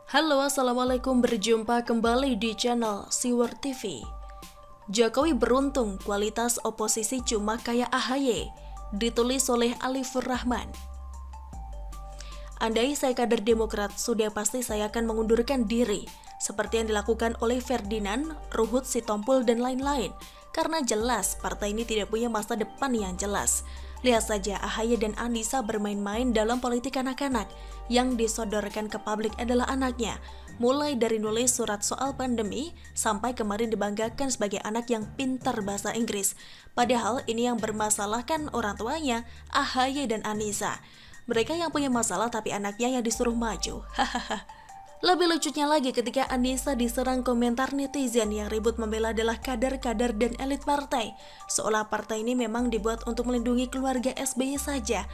Halo, assalamualaikum, berjumpa kembali di channel Siwer TV. Jokowi beruntung kualitas oposisi cuma kayak AHY, ditulis oleh Alifur Rahman. Andai saya kader Demokrat, sudah pasti saya akan mengundurkan diri, seperti yang dilakukan oleh Ferdinand, Ruhut Sitompul, dan lain-lain. Karena jelas partai ini tidak punya masa depan yang jelas. Lihat saja AHY dan Anissa bermain-main dalam politik anak-anak. Yang disodorkan ke publik adalah anaknya. Mulai dari nulis surat soal pandemi, sampai kemarin dibanggakan sebagai anak yang pintar bahasa Inggris. Padahal ini yang bermasalah kan orang tuanya, AHY dan Anissa. Mereka yang punya masalah tapi anaknya yang disuruh maju. Hahaha. Lebih lucunya lagi ketika Anissa diserang komentar netizen yang ribut membela adalah kader-kader dan elit partai. Seolah partai ini memang dibuat untuk melindungi keluarga SBY saja.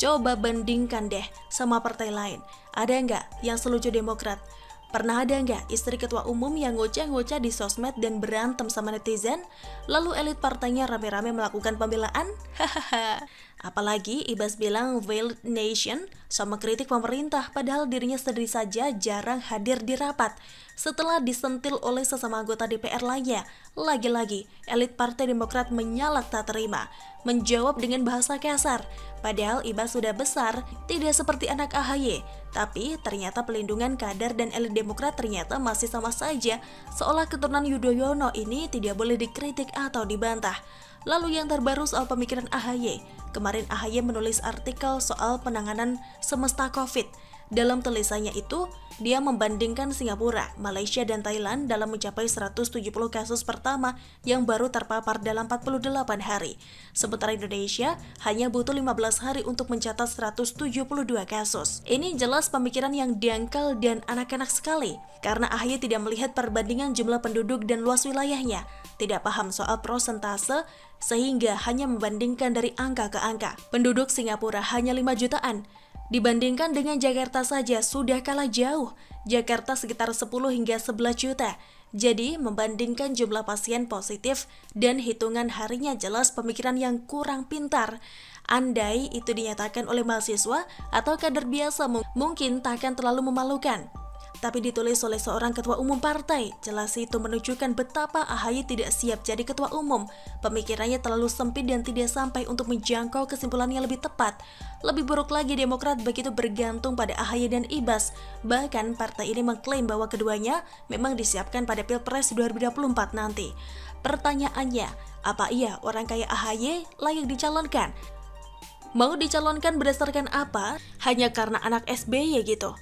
Coba bandingkan deh sama partai lain. Ada nggak yang selucu Demokrat? Pernah ada nggak istri ketua umum yang ngoceh-ngoceh di sosmed dan berantem sama netizen? Lalu elit partainya rame-rame melakukan pembelaan? Hahaha. Apalagi Ibas bilang Veiled Nation sama kritik pemerintah, padahal dirinya sendiri saja jarang hadir di rapat. Setelah disentil oleh sesama anggota DPR lainnya, lagi-lagi elit Partai Demokrat menyalak tak terima, menjawab dengan bahasa kasar. Padahal Ibas sudah besar, tidak seperti anak AHY. Tapi ternyata pelindungan kader dan elit Demokrat ternyata masih sama saja, seolah keturunan Yudhoyono ini tidak boleh dikritik atau dibantah. Lalu yang terbaru soal pemikiran AHY. Kemarin AHY menulis artikel soal penanganan semesta COVID. Dalam tulisannya itu, dia membandingkan Singapura, Malaysia, dan Thailand dalam mencapai 170 kasus pertama yang baru terpapar dalam 48 hari. Sementara Indonesia hanya butuh 15 hari untuk mencatat 172 kasus. Ini jelas pemikiran yang dangkal dan anak-anak sekali, karena AHY tidak melihat perbandingan jumlah penduduk dan luas wilayahnya, tidak paham soal prosentase, sehingga hanya membandingkan dari angka ke angka. Penduduk Singapura hanya 5 jutaan. Dibandingkan dengan Jakarta saja sudah kalah jauh. Jakarta sekitar 10 hingga 11 juta. Jadi membandingkan jumlah pasien positif dan hitungan harinya jelas pemikiran yang kurang pintar. Andai itu dinyatakan oleh mahasiswa atau kader biasa mungkin tak akan terlalu memalukan. Tapi ditulis oleh seorang ketua umum partai, jelas itu menunjukkan betapa AHY tidak siap jadi ketua umum. Pemikirannya terlalu sempit dan tidak sampai untuk menjangkau kesimpulan yang lebih tepat. Lebih buruk lagi, Demokrat begitu bergantung pada AHY dan Ibas. Bahkan partai ini mengklaim bahwa keduanya memang disiapkan pada Pilpres 2024 nanti. Pertanyaannya, apa iya orang kaya AHY layak dicalonkan? Mau dicalonkan berdasarkan apa? Hanya karena anak SBY gitu?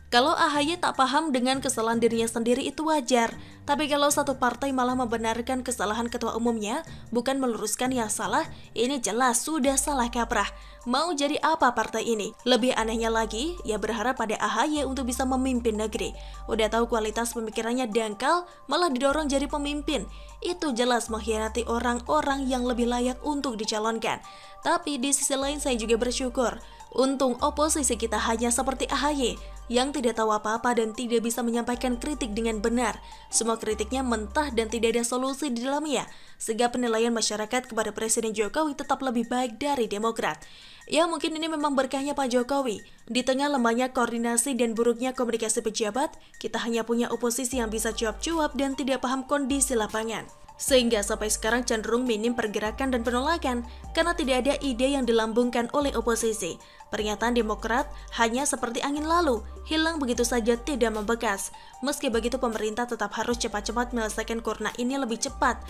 Kalau AHY tak paham dengan kesalahan dirinya sendiri itu wajar, tapi kalau satu partai malah membenarkan kesalahan ketua umumnya, bukan meluruskan yang salah, ini jelas sudah salah kaprah. Mau jadi apa partai ini? Lebih anehnya lagi, ia berharap pada AHY untuk bisa memimpin negeri. Udah tahu kualitas pemikirannya dangkal, malah didorong jadi pemimpin. Itu jelas mengkhianati orang-orang yang lebih layak untuk dicalonkan. Tapi di sisi lain saya juga bersyukur, untung oposisi kita hanya seperti AHY, yang tidak tahu apa-apa dan tidak bisa menyampaikan kritik dengan benar. Semua kritiknya mentah dan tidak ada solusi di dalamnya, sehingga penilaian masyarakat kepada Presiden Jokowi tetap lebih baik dari Demokrat. Ya mungkin ini memang berkahnya Pak Jokowi. Di tengah lemahnya koordinasi dan buruknya komunikasi pejabat, kita hanya punya oposisi yang bisa cuap-cuap dan tidak paham kondisi lapangan. Sehingga sampai sekarang cenderung minim pergerakan dan penolakan karena tidak ada ide yang dilambungkan oleh oposisi. Pernyataan Demokrat hanya seperti angin lalu, hilang begitu saja tidak membekas. Meski begitu pemerintah tetap harus cepat-cepat menyelesaikan corona ini lebih cepat.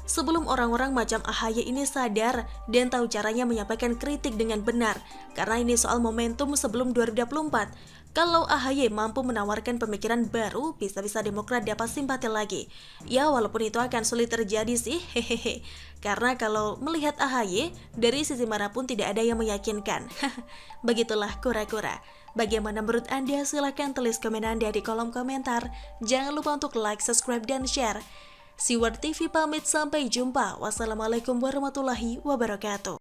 Sebelum orang-orang macam AHY ini sadar dan tahu caranya menyampaikan kritik dengan benar, karena ini soal momentum sebelum 2024. Kalau AHY mampu menawarkan pemikiran baru, bisa-bisa Demokrat dapat simpati lagi. Ya walaupun itu akan sulit terjadi sih, hehehe. Karena kalau melihat AHY, dari sisi manapun tidak ada yang meyakinkan. Begitulah kura-kura. Bagaimana menurut Anda? Silahkan tulis komen Anda di kolom komentar. Jangan lupa untuk like, subscribe, dan share. Siwer TV pamit, sampai jumpa. Wassalamualaikum warahmatullahi wabarakatuh.